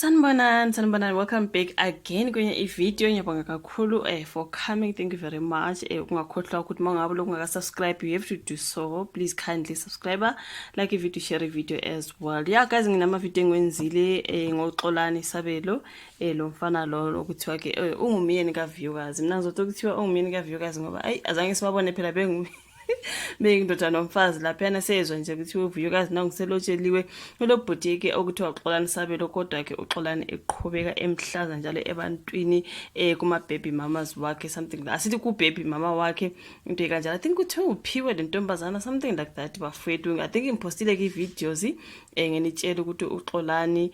Sanibonani, welcome back again kwenye video. Ngiyabonga kakhulu for coming. Thank you very much. Ungakhohlwa ukuthi mangabe lokungaka subscribe, you have to do so. Please kindly subscribe, like video, share video as well. Yeah guys, nginama video engwenzile ngoXolani Sabelo lo mfana lo okuthiwa ke ungumyeni kaVuyokazi. Mina ngizothi ukuthiwa ungumyeni kaVuyokazi ngoba azange sibabone phela bengindoda nomfazi lapha yana sezwe nje ukuthi uVuyokazi nangiselotsheliwe lo bhutike okuthiwa uXolani Sabelo, kodwa ke uXolani eqhubeka emhlaza njalo ebantwini kuma baby mamas wakhe, something like asithi ku baby mama wakhe into kanjalo. I think kuthiwa uphiwe le ntombazana, something like that bafethu. I think impostile ke videos ngenitshela ukuthi uXolani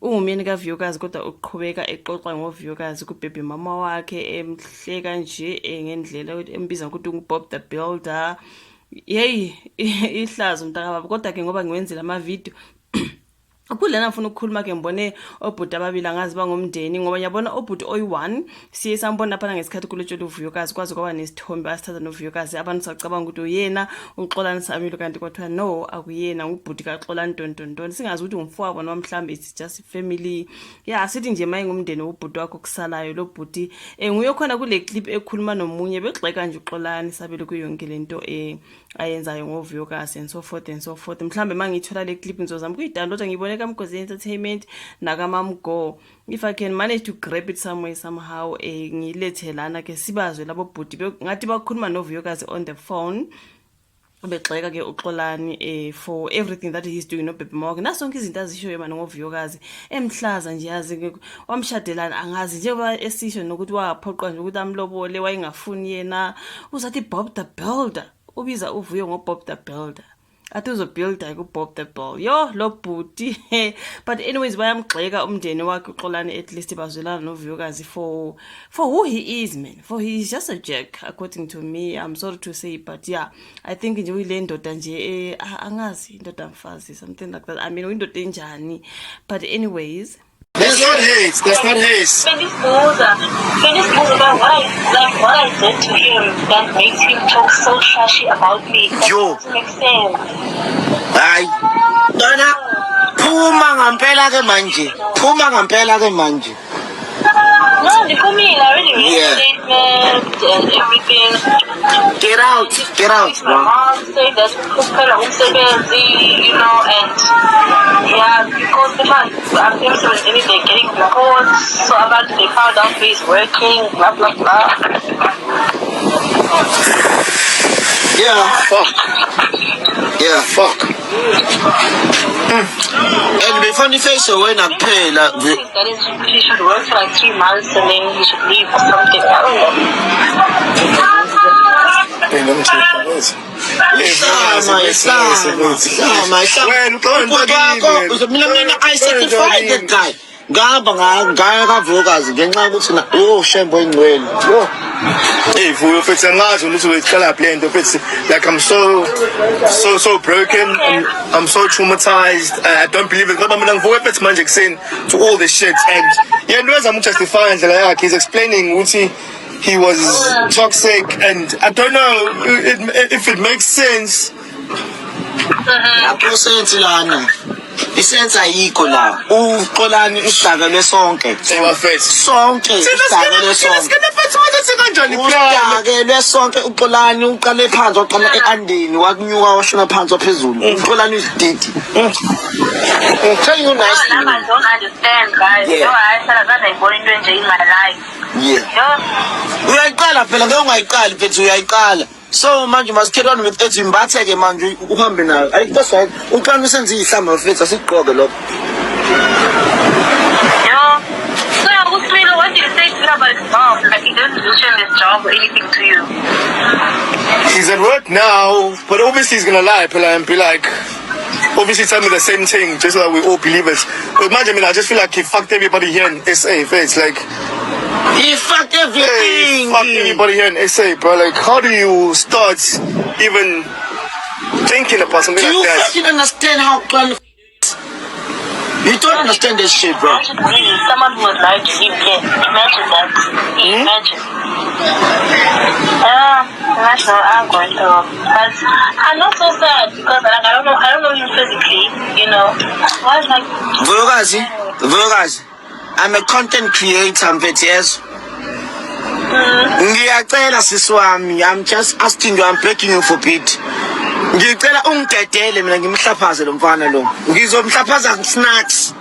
ungumyeni kaVuyokazi kodwa uqhubeka exoxa ngoVuyokazi ku baby mama wakhe, emhleka nje ngendlela embiza ukuthi uBob the Builder. Hey ihlazo mntakababa, kodwa ke ngoba ngiwenzile ama video kulana ngifuna ukukhuluma ke ngibone obhuti ababili angazi bangomndeni, ngoba yabona obhuti oyi1 siye sambona lapha ngesikhathi kulotshela uVuyokazi kwazi kwaba nesithombe asithatha noVuyokazi. Abantu sacabanga ukuthi uyena uXolani Sabelo, kanti kwathiwa no akuyena, ngubhuti kaXolani Ntontontoni. Singazi ukuthi umfowabo noma mhlambe it's just family. Yeah, sithi nje maye ngumndeni wobhuti wakho kusalayo. Lo bhuti nguye khona kule clip ekhuluma nomunye begxeka nje uXolani Sabelo kuyo yonke lento ayenzayo ngoVuyokazi and so forth and so forth. Mhlambe mangithola le clip ngizozama kuyidownload ngibone kaMgozi Entertainment nakamamgo. If I can manage to grab it somewhere somehow ngilethelana ke sibazwe labo bhuti ngathi bakhuluma noVuyokazi on the phone begxeka ke uXolani for everything that he's doing no baby mama. Nasonke izinto azishoyo manje ngoVuyokazi emhlaza nje, yazi wamshadelana angazi njengoba esisho nokuthi waphoqwa nje ukuthi amlobole wayengafuni yena. Uzathi Bob the Builder, ubiza uVuyo ngoBob the Builder, athi uzobuilda kuBob the Builder. Yo lo bhuti but anyways bayamgxeka umndeni wakhe uXolani, at least Bazwelana noVuyokazi for who he is, man. For he is just a jerk according to me. I'm sorry to say, but yeah, I think nje uyile ndoda nje angazi indoda mfazi, something like that. I mean uyindoda enjani, but anyways that's not hate. That's not hate. Finish about what I said to him that makes him talk so trashy about me. That doesn't make sense. Hayi. Dona phuma ngampela ke manje. No, for me, I already made a statement and everything. Get out. My mom said that you know, and yeah, because the man, I'm they're getting reports, so about they found out he's working, blah blah blah. Yeah, fuck. And before the face when I pay like that is, he should work for like 3 months and then he should leave or something. I don't know. I certified that guy. Ngabafowabo ngenxa ukuthi na shembo Nciweni. Hey, Vuyo fethu angazi ukuthi uyiqala play into fethu, like I'm so broken. I'm so traumatized. I don't believe it. Ngoba mina ngivuka fethu manje kuseni to all this shit, and yena wezama ukujustify indlela yakhe. He's explaining ukuthi he was toxic, and I don't know if it makes sense. Lapho senthi lana isenza ayikho la uXolani uhlakele sonke sonke uhlakele sonke uXolani uqale phansi waqala eandeni wakunyuka washona phansi waphezulu. uXolani usididi. Tell you nicely. I don't understand, guys. Yeah. You know, I said that I'm born in my life. Yeah. Uyayiqala phela ngeke ungayiqali phethu uyayiqala. So manje masikhelwane with ezimbatheke manje uhambe nayo. That's right. Uqala usenze ihlamba mfethu asigqoke lokho. So what did you say to him about his mom? Like he didn't mention his job or anything to you? He's at work now, but obviously he's gonna lie and be like, obviously tell me the same thing, just so that we all believe it. But imagine, I just feel like he fucked everybody here in SA. It's like he fucked everything. He fucked everybody here in SA, bro. Like, how do you start even thinking about something like that? Do you understand how clan? You don't understand this shit, bro. Someone who was like to him, imagine that. Imagine. Imagine I'm going to. But I'm not so sad because I don't know him physically, you know. I was like, Vuyokazi. I'm a content creator, mfethu yezo. Ngiyacela sisi wami, I'm just asking you, I'm begging you for bid. Ngicela ungidedele mina ngimhlaphaze lo mfana lo. Ngizomhlaphaza snacks.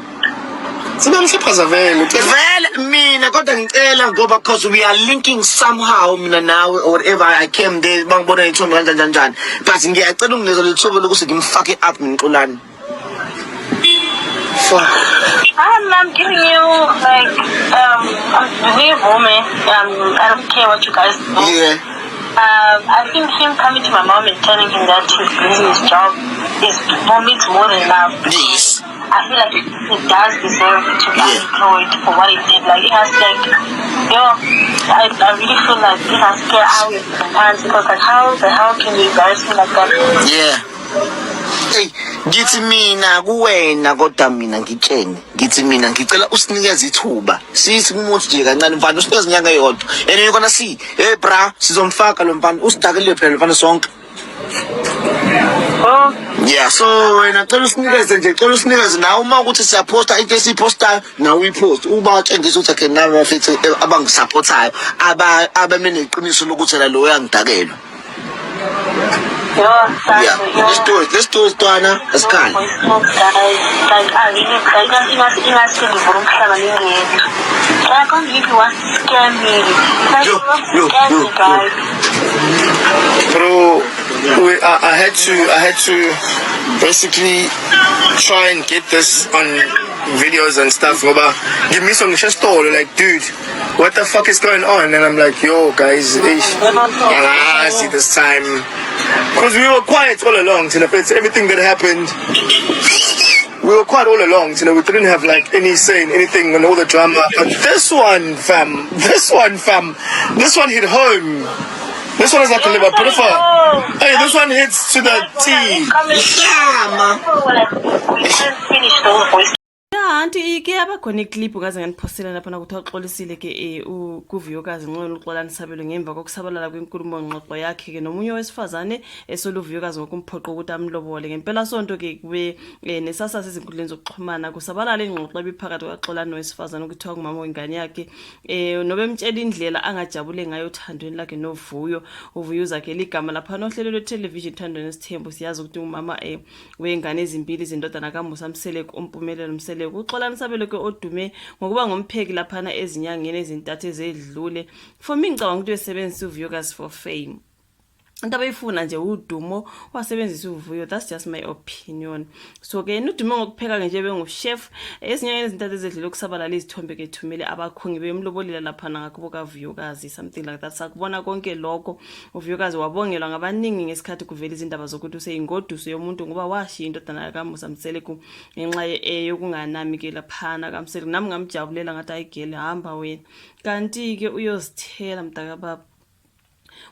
Sinamhlaphaza vele. Vele mina kodwa ngicela ngoba because we are linking somehow mina nawe or whatever I came there bangibona ithombe kanjani. But ngiyacela unginikeze lithuba lokuthi ngimfake up ngiXolani. I'm giving you like leave woman. I don't care what you guys do. Yeah. I think him coming to my mom and telling him that he's losing his job is for me it's more than enough. Yes. I feel like he does deserve to be employed for what he did. Like it has like I really feel like it has scared out of the parents because like how the hell can you embarrass me like that? Yeah. Hey, ngithi mina kuwena kodwa mina ngitshene ngithi mina ngicela usinikeze ithuba sithi kumuntu nje kancane mfana usinikeze inyanga eyodwa and you're gonna see hey bra sizomfaka lo mfana usidakele phela mfana sonke. Yeah, so wena cela usinikeze nje cela usinikeze nawe uma ukuthi siyaposta into esiposta nawe uyipost uba utshengisa ukuthi akhe nami bafethu abangisupportayo abamene iqiniso lokuthi la lo uyangidakelwa. Yeah, let's do it, Donna. Let's go. Like I really like you must be for I can't believe you want to scare me. Bro, I had to basically try and get this on videos and stuff. Give me some story, like, dude, what the fuck is going on? And I'm like, yo, guys, I see this time. Because we were quiet all along, you know, everything that happened. We were quiet all along, you know, we didn't have like any saying anything and all the drama. But this one, fam, this one hit home. This one is like a liver profile. Hey, this one hits to the T. Anti ke abakhona iclip ukaze nganiphostela lapha na kuthi uxolisile ke kuVuyokazi Nciweni uXolani Sabelo ngemva kokusabalala kwenkulumo ngxoxo yakhe ke nomunye wesifazane esoluVuyokazi ngokumphoqa ukuthi amlobole ngempela sonto ke kube nesasasa ezinkundleni zokuxhumana kusabalala ingxoxo ebiphakathi kwaXolani nowesifazane ukuthiwa kumama wengane yakhe nobemtshela indlela angajabule ngayo uthandweni lakhe noVuyo uVuyuza ke ligama lapha nohlelo lwe-television Thandweni Sithembu siyazi ukuthi umama wengane ezimbili izindodana kaMusa Mseleko uMpumelelo Mseleko uXolani Sabelo ke odume ngokuba ngompheki laphana ezinyangeni ezintathu ezedlule for me ngicabanga ukuthi uyesebenzisa uVuyokazi for fame into abayifuna nje udumo wasebenzisa uVuyo. That's just my opinion. So ke udumo ngokupheka nje benguchef ezinyangeni ezintathu ezedlule ukusabalala izithombe ke thumele abakhongi bemlobolila lapha ngakubo kaVuyokazi something like that. Sakubona konke lokho uVuyokazi wabongelwa ngabaningi ngesikhathi kuvela izindaba zokuthi useyingoduso yomuntu ngoba washiya indodana kaMusa Mseleko ngenxa yokunganami ke laphana kaMseleko. Nami ngamjabulela ngathi ayigele hamba wena kanti ke uyozithela mdaka baba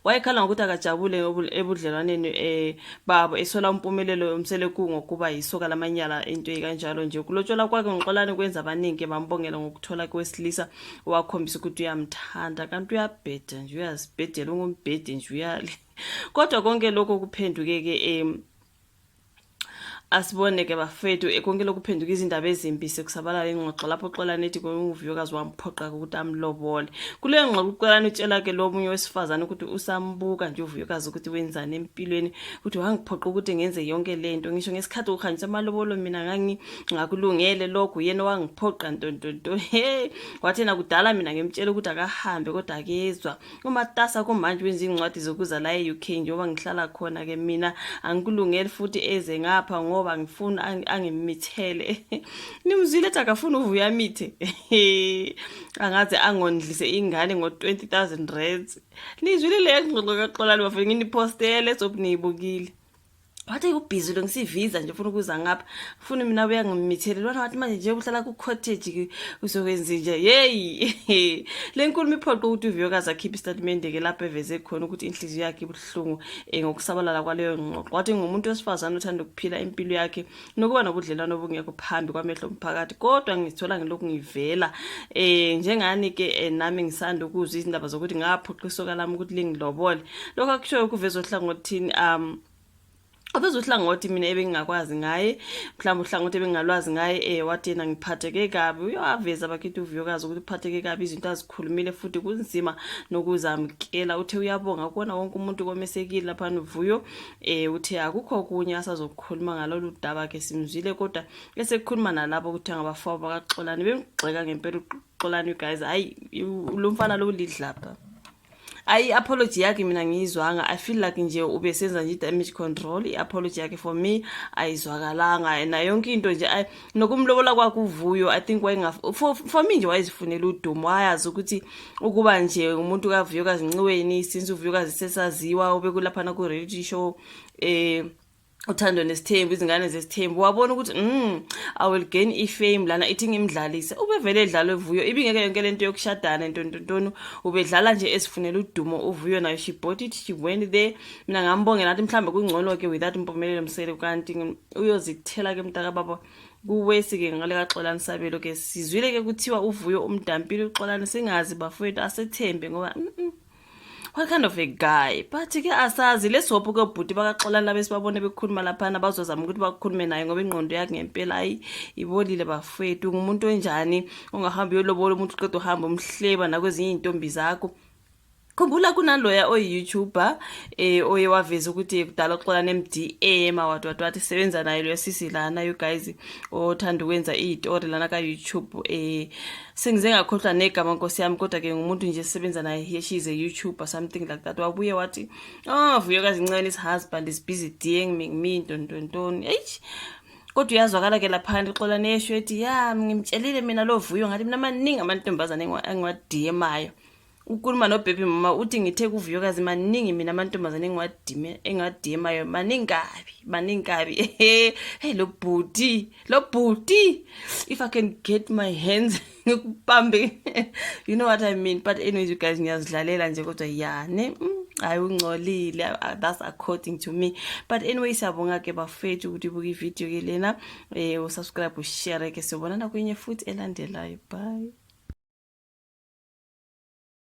wayekhala ngokuthi akajabule ebudlelwaneni babo esola umpumelelo Mseleko ngokuba yisoka lamanyala into kanjalo nje kulotshola kwakhe ngoXolani kwenza abaningi bambongela ngokuthola kwesilisa wakhombisa ukuthi uyamthanda kanti uyabheda nje uyazibhedela ungumbhedi nje uyali kodwa konke lokho kuphenduke ke asibone ke bafethu konke lokuphenduka izindaba ezimbi sekusabalala ingxoxo lapho uXolani ethi ngoVuyokazi wamphoqa ukuthi amlobole kule ngxoxo uXolani utshela ke lo munye wesifazane ukuthi usambuka nje uVuyokazi ukuthi wenzani empilweni ukuthi wangiphoqa ukuthi ngenze yonke lento ngisho ngesikhathi ukhanyisa amalobolo mina ngakulungele lokho yena wangiphoqa ntonto wathi na kudala mina ngemtshela ukuthi akahambe kodwa akezwa umatasa komanje wenza incwadi zokuza la eUK njengoba ngihlala khona ke mina angikulungele futhi eze ngapha ngoba ngifuna angimithele nimzile ethi akafuna uVuyo amithe angaze angondlise ingane ngo20,000 nizwile le ngxoxo kaXolani bafike nginipostele sobunibukile wathi ubhizi lo ngisiviza nje ufuna ukuza ngapha ufuna mina uyangimithele wena wathi manje nje uhlala ku cottage uzokwenza nje hey le nkulumo iphoqa ukuthi uVuyokazi akhiphe istatement ke lapha eveze khona ukuthi inhliziyo yakhe ibuhlungu ngokusabalala kwaleyo ngxoxo wathi ngumuntu wesifazane uthanda ukuphila impilo yakhe nokuba nobudlelwano obungekho phambi kwamehlo omphakathi kodwa ngithola ngelokhu ngivela njengani ke nami ngisanda ukuzwa izindaba zokuthi ngaphoqa isoka lami ukuthi lingilobole lokho akusho ukuvezwa ohlangothini Abezwe uhlangothi mina ebengingakwazi ngaye mhlawumbe uhlangothi ebengingalwazi ngaye wathi yena ngiphatheke kabi uyaveza bakithi uVuyokazi ukuthi uphatheke kabi izinto azikhulumile futhi kunzima nokuzamkela uthe uyabonga kubona wonke umuntu komesekile lapha noVuyo uthe akukho kunye asazokukhuluma ngalolu daba ke simzwile kodwa esekukhuluma nalabo ukuthi ngabafowabo bakaXolani bemgxeka ngempela uXolani guys hayi lo mfana lo lidlapha I apology yakhe mina ngiyizwanga I feel like nje ubesenza nje damage control I-apology yakhe for me ayizwakalanga na yonke into nje nokumlobola kwakhe uVuyo I think for me nje wayezifunela udumo wayazi ukuthi ukuba nje umuntu kaVuyokazi Nciweni since uVuyokazi sesaziwa ubekulapha na ku reality show uthando nesithembu izingane zesithembu wabona ukuthi I will gain ifame lana ithi ngimdlalise ubevele edlala uVuyo ibingeke yonke lento yokushadana ntontoni ubedlala nje esifunela udumo uVuyo nayo she bought it she went there mina ngambonge nathi mhlambe kungcono ke without impumelelo msele kanti uyozikuthela ke mntaka baba kuwesi ke ngale kaXolani Sabelo ke sizwile ke kuthiwa uVuyo umdampile uXolani singazi bafowethu asethembe ngoba what kind of a guy but ke asazi lesopho ke bhuti bakaXolani labesibabone bekhuluma lapha bazozama ukuthi bakukhulume naye ngoba ingqondo yakhe ngempela ibolile bafowethu ngumuntu onjani ongahamba yolobola umuntu uqeda uhamba umhleba nakwezinye intombi zakho khumbula kunaloya oyi-YouTuber oye waveza ukuthi kudala uXolani MDM wathi sebenza naye lo sisi lana you guys othanda ukwenza izitori lana ka YouTube sengize ngakhohlwa negama nkosi yami kodwa ke ngumuntu nje sebenza naye she is a YouTuber something like that wabuye wathi Vuyokazi Nciweni his husband is busy DMing me ntontoni kodwa uyazwakala ke lapha uXolani esho ethi ya ngimtshelile mina lo Vuyo ngathi mina maningi amantombazane engiwadmayo ukhuluma noBaby mama uthi ngithe kuVuyokazi maningi mina amantombazane engiwadmayo maningi kabi hey lo booty if I can get my hands ngikubambe you know what I mean but anyways you guys ngiyazidlalela nje kodwa yani hayi ungcolile that's according to me but anyway siyabonga ke bafethu ukuthi buka ivideo ke lena usubscribe ushare ke sibonana kwenye futhi elandelayo bye.